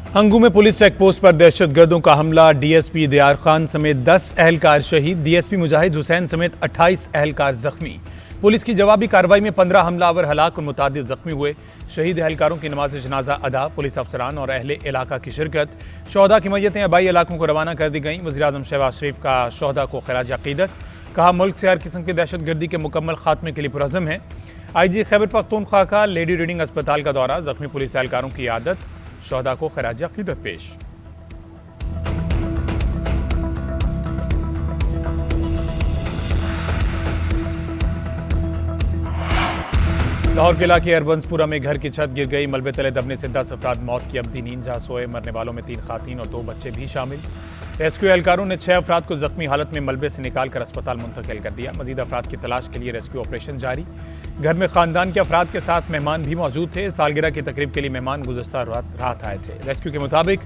हंगू में police check post पर दहशतगर्दों का हमला, डीएसपी दियार खान समेत 10 अहलकार शहीद, डीएसपी मुजाहिद हुसैन समेत 28 अहलकार जख्मी। पुलिस की जवाबी कार्रवाई में 15 हमलावर हलाक और मुतादिद जख्मी हुए। शहीद अहलकारों की नमाज जनाजा अदा, पुलिस अफसरान और अहले इलाका की शिरकत। शोहदा की मैयतें आबाई इलाकों को रवाना कर दी गईं। वज़ीर आज़म शहबाज शरीफ का शोहदा को खिराज अकीदत, कहा मुल्क से हर किस्म की दहशतगर्दी के मुकम्मल खात्मे के लिए पुरज़म है। IG खैबर पख्तूनख्वा का लेडी रीडिंग अस्पताल का दौरा, जख्मी पुलिस एहलकारों की आदत, शोहदा को खिराज अकीदत पेश। लाहौर के इलाके अरबंसपुरा में घर की छत गिर गई, मलबे तले दबने से 10 अफराद मौत की अबदी नींद जहां सोए। मरने वालों में 3 खातीन और 2 बच्चे भी शामिल। रेस्क्यू एहलकारों ने 6 अफराद को जख्मी हालत में मलबे से निकालकर अस्पताल मुंतकिल कर दिया। मजीद अफराद की तलाश के लिए रेस्क्यू ऑपरेशन जारी। घर में खानदान के अफराद के साथ मेहमान भी मौजूद थे। सालगिरह की तकरीब के लिए मेहमान गुज़श्ता रात आए थे। रेस्क्यू के मुताबिक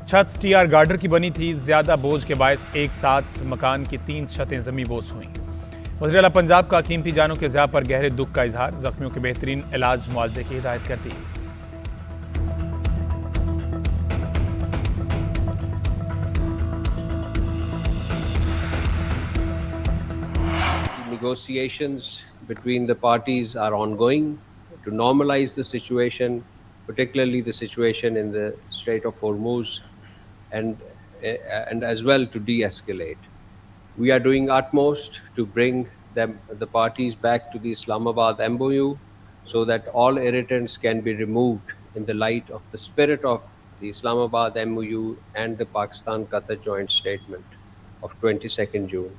छत TR गार्डर की बनी थी। ज्यादा बोझ के बायस एक साथ मकान की 3 छतें जमी बोझ हुई। वज़ीर आला पंजाब का कीमती जानों के ज़िया पर गहरे दुख का इजहार, जख्मियों के बेहतरीन इलाज मुआवजे की हिदायत कर दी। Negotiations between the parties are ongoing to normalize the situation, particularly the situation in the Strait of Hormuz, and as well to de-escalate. We are doing utmost to bring the parties back to the Islamabad MOU so that all irritants can be removed in the light of the spirit of the Islamabad MOU and the Pakistan-Qatar joint statement of 22nd June.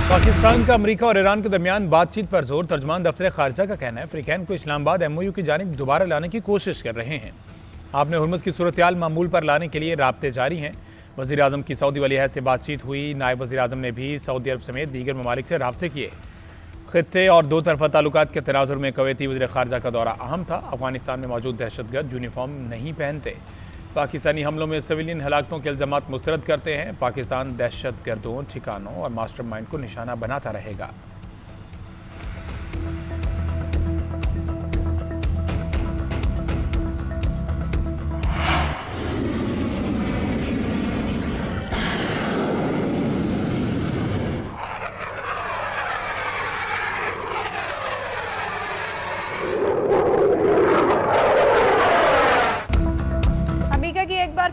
Pakistan का America और Iran के दरमियान बातचीत पर जोर। तर्जमान दफ्तर खारजा का कहना है अफ्रीकैन को इस्लामाबाद MOU की जानिब दोबारा लाने की कोशिश कर रहे हैं। आपने हुर्मुज़ की सूरत-ए-हाल मामूल पर लाने के लिए राब्ते जारी हैं। वज़ीर आज़म की सऊदी वली अहद से बातचीत हुई। नायब वज़ीर आज़म ने भी सऊदी अरब समेत दीगर ममालिक से राब्ते किए। खित्ते और दो तरफ़ा ताल्लुकात के तनाजुर में कवैती वज़ीर ख़ारजा का दौरा अहम था। अफगानिस्तान में मौजूद दहशतगर्द यूनिफॉर्म नहीं पहनते। पाकिस्तानी हमलों में सिविलियन हलाकतों के इल्ज़ामात मुस्तरद करते हैं। पाकिस्तान दहशतगर्दों, ठिकानों और मास्टरमाइंड को निशाना बनाता रहेगा।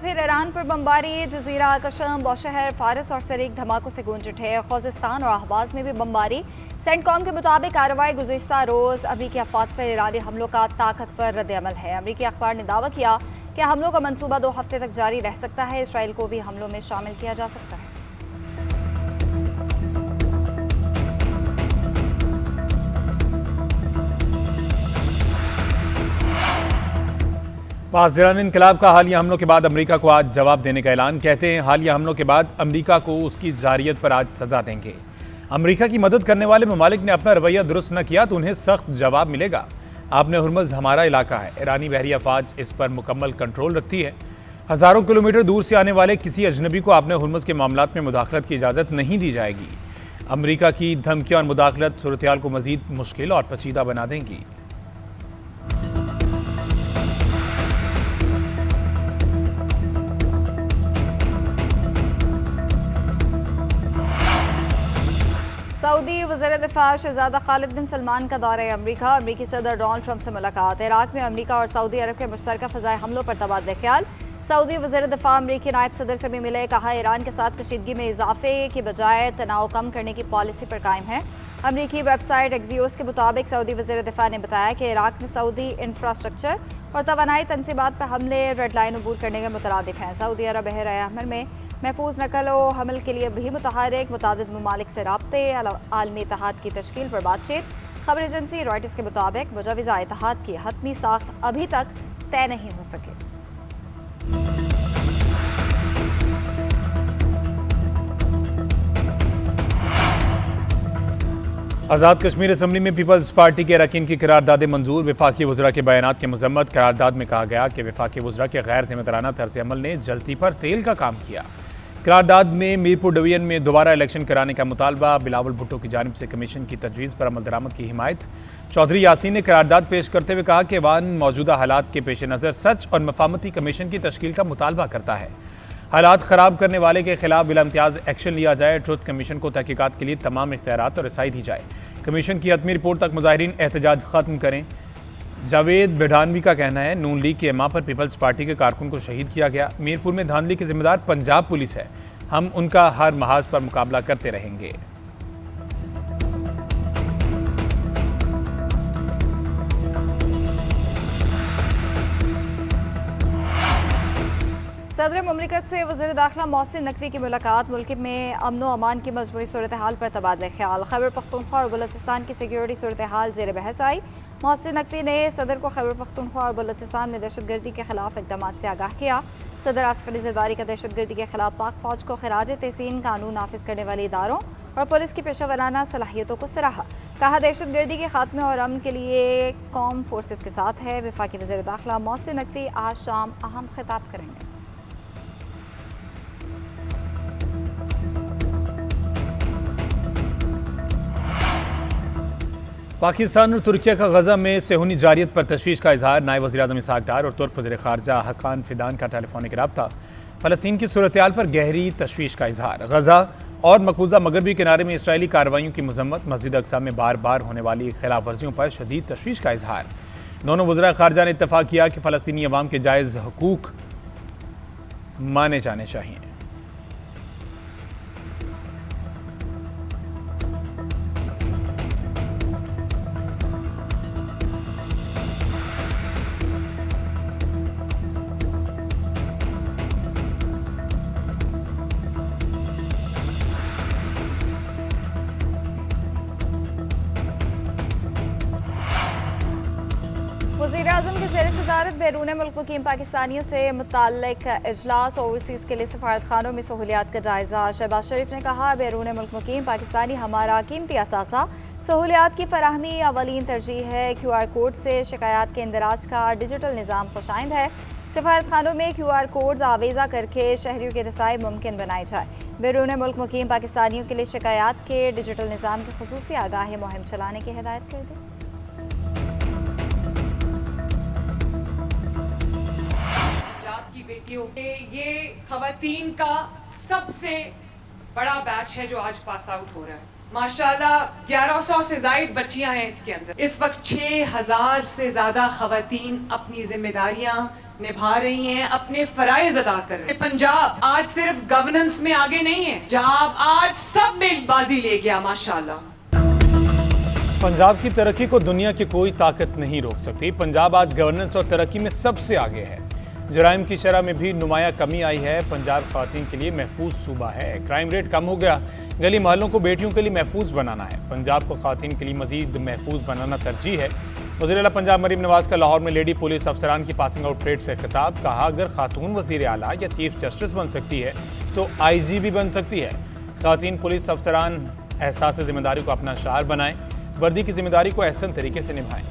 फिर ईरान पर बमबारी, जजीरा कशम, बौशहर, फारस और सरीक धमाकों से गूंज उठे। खोजिस्तान और अहवाज में भी बमबारी। सेंटकॉम के मुताबिक कार्रवाई गुज़िश्ता रोज़ अमरीकी अफवाज पर ईरानी हमलों का ताकतवर रद्द-ए-अमल है। अमरीकी अखबार ने दावा किया कि हमलों का मंसूबा 2 हफ्ते तक जारी रह सकता है। इसराइल को भी हमलों में शामिल किया जा सकता है। पासदारान इनकलाब का हालिया हमलों के बाद अमेरिका को आज जवाब देने का ऐलान। कहते हैं हालिया हमलों के बाद अमेरिका को उसकी जारियत पर आज सजा देंगे। अमेरिका की मदद करने वाले ममालिक ने अपना रवैया दुरुस्त न किया तो उन्हें सख्त जवाब मिलेगा। आपने हुर्मुज़ हमारा इलाका है। ईरानी बहरी अफवाज इस पर मुकम्मल कंट्रोल रखती है। हज़ारों किलोमीटर दूर से आने वाले किसी अजनबी को आपने हुर्मुज़ के मामलात में मुदाखलत की इजाज़त नहीं दी जाएगी। अमेरिका की धमकियाँ और मुदाखलत सूरत-ए-हाल को मज़ीद मुश्किल और पेचीदा बना देंगी। सऊदी वज़ीर दिफा शहज़ादा खालिद बिन सलमान का दौरा अमरीका। अमरीकी सदर डोनाल्ड ट्रंप से मुलाकात। इराक में अमरीका और सऊदी अरब के मुश्तरका फ़ज़ाई हमलों पर तबादला ख्याल। सऊदी वज़ीर दिफा अमरीकी नायब सदर से भी मिले। कहा ईरान के साथ कशीदगी में इजाफे की बजाय तनाव कम करने की पॉलिसी पर कायम है। अमरीकी वेबसाइट एक्सियोस के मुताबिक सऊदी वज़ीर दिफा ने बताया कि इराक में सऊदी इंफ्रास्ट्रक्चर और तवानाई तनसीबात पर हमले रेड लाइन अबूर करने के मुतरादिफ हैं। सऊदी अरब बहर अहमर में महफूज नकल व हमल के लिए भी मुतहरिक, मुतादिद ममालिक से राब्ते, आलमी इत्तेहाद की तश्कील पर बातचीत। खबर एजेंसी रॉयटर्स के मुताबिक मुजवज़ा इत्तेहाद की हतमी साख्त अभी तक तय नहीं हो सके। आज़ाद कश्मीर असम्बली में पीपल्स पार्टी के अरकान की करारदादें मंजूर। वफाकी वज़रा के बयानात की मजम्मत। करारदाद में कहा गया कि वफाकी वज़रा के गैर जिम्मेदाराना तर्ज अमल ने जलती पर तेल का काम किया। करारदाद में मीरपुर डिवीजन में दोबारा इलेक्शन कराने का मुतालबा। बिलावल भुट्टो की जानिब से कमीशन की तजवीज़ पर अमल दरामद की हिमायत। चौधरी यासीन ने करारदाद पेश करते हुए कहा कि ऐवान मौजूदा हालात के पेश नज़र सच और मफामती कमीशन की तश्कील का मुतालबा करता है। हालात ख़राब करने वाले के खिलाफ बिला इम्तियाज़ एक्शन लिया जाए। ट्रुथ कमीशन को तहकीकात के लिए तमाम इख्तियारात और रसाई दी जाए। कमीशन की हतमी रिपोर्ट तक मुजाहिरीन एहतजाज खत्म करें। जावेद बिढ़ानवी का कहना है नून लीग के एमा पर पीपल्स पार्टी के कारकुन को शहीद किया गया। मीरपुर में धांधली के जिम्मेदार पंजाब पुलिस है। हम उनका हर महाज पर मुकाबला करते रहेंगे। सदर मुमलिकत से वज़ीर दाखिला मोहसिन नकवी की मुलाकात। मुल्क में अमन व अमान की मजमूई सूरत हाल पर तबादला ख्याल। खैबर पख्तूनख्वा और बलूचिस्तान की सिक्योरिटी सूरत हाल ज़ेर बहस आई। मोहसिन नकवी ने सदर को खैबर पख्तूनख्वा और बलूचिस्तान में दहशतगर्दी के खिलाफ इक़दाम से आगाह किया। सदर आसिफ अली ज़रदारी का दहशतगर्दी के खिलाफ पाक फ़ौज को खिराज तहसीन कानून नाफिज करने वाले इदारों और पुलिस की पेशावराना सलाहियतों को सराहा। कहा दहशतगर्दी के खात्मे और अमन के लिए कौम फोर्सेस के साथ है। वफाकी वज़ीर दाखिला मोहसिन नकवी आज शाम अहम खिताब करेंगे। पाकिस्तान और तुर्किया का गजा में सेहूनी जारियत पर तशवीश का इजहार। नायब वज़ीर आज़म इसहाक डार और तुर्क वज़ीर ख़ारजा हकान फिदान का टेलीफोनिक रब्ता। फ़लस्तीन की सूरत हाल पर गहरी तशवीश का इजहार। गजा और मकबूजा मगरबी किनारे में इसराइली कार्रवाइयों की मजम्मत। मस्जिद अक्सा में बार बार होने वाली खिलाफ वर्जियों पर शदीद तशवीश का इजहार। दोनों वज़ीर ख़ारजा ने इत्तफ़ाक़ किया कि फ़लस्तीनी अवाम के जायज़ हकूक़ माने जाने चाहिए। वज़ीर-ए-आज़म के ज़ेर सदारत बैरून मुल्क मुकीम पाकिस्तानियों से मुताल्लिक इजलास। ओवरसीज़ के लिए सफारत खानों में सहूलियात का जायज़ा। शहबाज शरीफ ने कहा बैरून मुल्क मुकीम पाकिस्तानी हमारा कीमती असासा। सहूलियात की फराहमी अवलीन तरजीह है। QR कोड से शिकायत के इंदराज का डिजिटल निज़ाम खुशाइंद है। सफारत खानों में QR कोड्स आवेज़ा करके शहरियों के रसाई मुमकिन बनाई जाए। बैरून मुल्क मुकीम पाकिस्तानियों के लिए शिकायत के डिजिटल निज़ाम की खुसूसी आगाही मुहिम चलाने की हिदायत कर दी। बेटियों ये खवातीन का सबसे बड़ा बैच है जो आज पास आउट हो रहा है। माशाल्लाह 1100 से ज्यादा बच्चियां हैं इसके अंदर। इस वक्त 6000 से ज्यादा खवातीन अपनी जिम्मेदारियां निभा रही हैं, अपने फराइज अदा कर रहे हैं। पंजाब आज सिर्फ गवर्नेंस में आगे नहीं है, पंजाब आज सब में बाजी ले गया माशाल्लाह। पंजाब की तरक्की को दुनिया की कोई ताकत नहीं रोक सकती। पंजाब आज गवर्नेंस और तरक्की में सबसे आगे है। जराइम की शरह में भी नुमाया कमी आई है। पंजाब ख़वातीन के लिए महफूज सूबा है। क्राइम रेट कम हो गया। गली मोहल्लों को बेटियों के लिए महफूज बनाना है। पंजाब को ख़वातीन के लिए मजीद महफूज बनाना तरजीह है। वज़ीर आला पंजाब मरीम नवाज का लाहौर में लेडी पुलिस अफसरान की पासिंग आउट परेड से खिताब। कहा अगर खातून वज़ीर आला या चीफ जस्टिस बन सकती है तो IG भी बन सकती है। ख़वातीन पुलिस अफसरान एहसास ज़िम्मेदारी को अपना शार बनाएं। वर्दी की जिम्मेदारी को अहसन तरीके से निभाएं।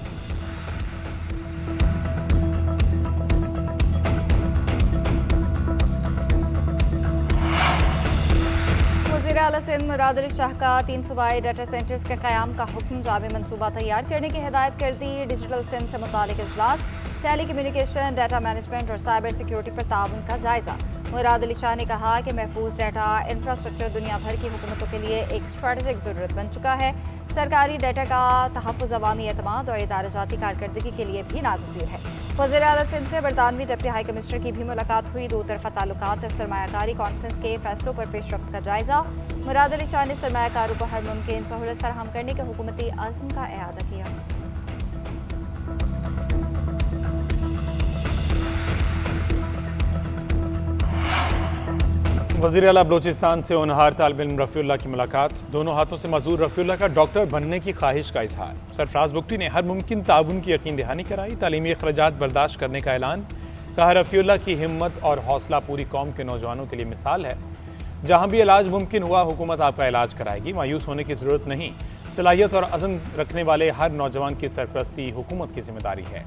आला सिंध मुराद अली शाह का 3 सूबाई डाटा सेंटर्स के क़याम का हुक्म। जामे मनसूबा तैयार करने की हिदायत कर दी। डिजिटल सिंध से मुतालिक इजलास। टेली कम्युनिकेशन, डाटा मैनेजमेंट और साइबर सिक्योरिटी पर ताउन का जायजा। मुराद अली शाह ने कहा कि महफूज डाटा इंफ्रास्ट्रक्चर दुनिया भर की हुकूमतों के लिए एक स्ट्रेटेजिक ज़रूरत बन चुका है। सरकारी डाटा का तहफ़्फ़ुज़ अवामी एतमाद और इदाराजाती कारकर्दगी के लिए भी नागज़ीर है। वज़ीर आला सिंध से बरतानवी डिप्टी हाई कमिश्नर की भी मुलाकात हुई। दो तरफ़ा ताल्लुकात और सरमायाकारी कॉन्फ्रेंस के फैसलों पर पेशरफ्त का जायज़ा। मुराद अली शाह ने सरमायाकारों को हर मुमकिन सहूलत फराहम करने के हुकूमती अज़्म का इआदा किया। वज़ीर आला बलूचिस्तान से होनहार तालिब इल्म रफ़ीउल्लाह की मुलाकात। दोनों हाथों से मज़ूर रफ़ीउल्लाह का डॉक्टर बनने की ख्वाहिश का इजहार। सरफराज बुगटी ने हर मुमकिन ताउन की यकीन दहानी कराई। तालीमी अखराजात बर्दाश्त करने का ऐलान। कहा रफ़ीउल्लाह की हिम्मत और हौसला पूरी कौम के नौजवानों के लिए मिसाल है। जहाँ भी इलाज मुमकिन हुआ हुकूमत आपका इलाज कराएगी। मायूस होने की ज़रूरत नहीं। सलाहियत और अज़म रखने वाले हर नौजवान की सरपरस्ती हुकूमत की जिम्मेदारी है।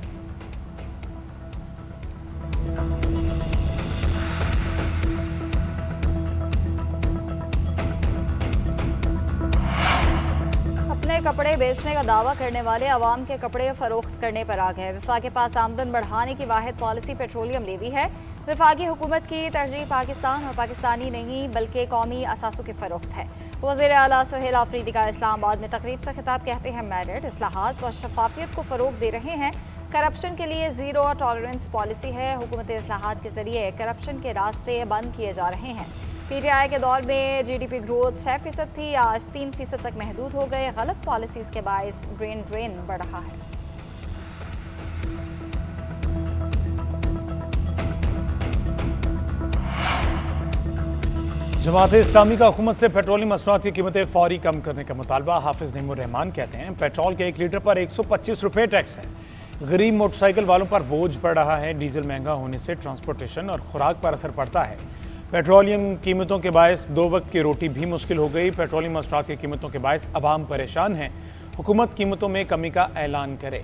अपने कपड़े बेचने का दावा करने वाले अवाम के कपड़े फरोख्त करने पर आ गए। वफाक के पास आमदन बढ़ाने की वाहिद पॉलिसी पेट्रोलियम लेवी है। वफाकी हुकूमत की तरजीह पाकिस्तान और पाकिस्तानी नहीं बल्कि कौमी असासों की फरोख्त है। वज़ीर आला सुहेल आफरीदी का इस्लामाबाद में तकरीब से खिताब कहते हैं मेरिट इस्लाहात व शफाफियत को फ़रोग दे रहे हैं। करप्शन के लिए ज़ीरो टॉलरेंस पॉलिसी है। हुकूमत इस्लाहात के जरिए करप्शन के रास्ते बंद किए जा रहे हैं। PTI के दौर में GDP ग्रोथ 6% थी, आज 3% तक महदूद हो गए। गलत पॉलिसीज़ के बायस ब्रेन ड्रेन बढ़ रहा है। जमात इस्लामी का हुकूमत से पेट्रोलियम मसनूआत की कीमतें फौरी कम करने का मुतालबा। हाफिज नईमुर रहमान कहते हैं पेट्रोल के 1 लीटर पर 125 रुपये टैक्स है। गरीब मोटरसाइकिल वालों पर बोझ पड़ रहा है। डीजल महंगा होने से ट्रांसपोर्टेशन और खुराक पर असर पड़ता है। पेट्रोलियम कीमतों के बायस 2 वक्त की रोटी भी मुश्किल हो गई। पेट्रोलियम मसनूआत की कीमतों के बायस अवाम परेशान हैं। हुकूमत कीमतों में कमी का ऐलान करे।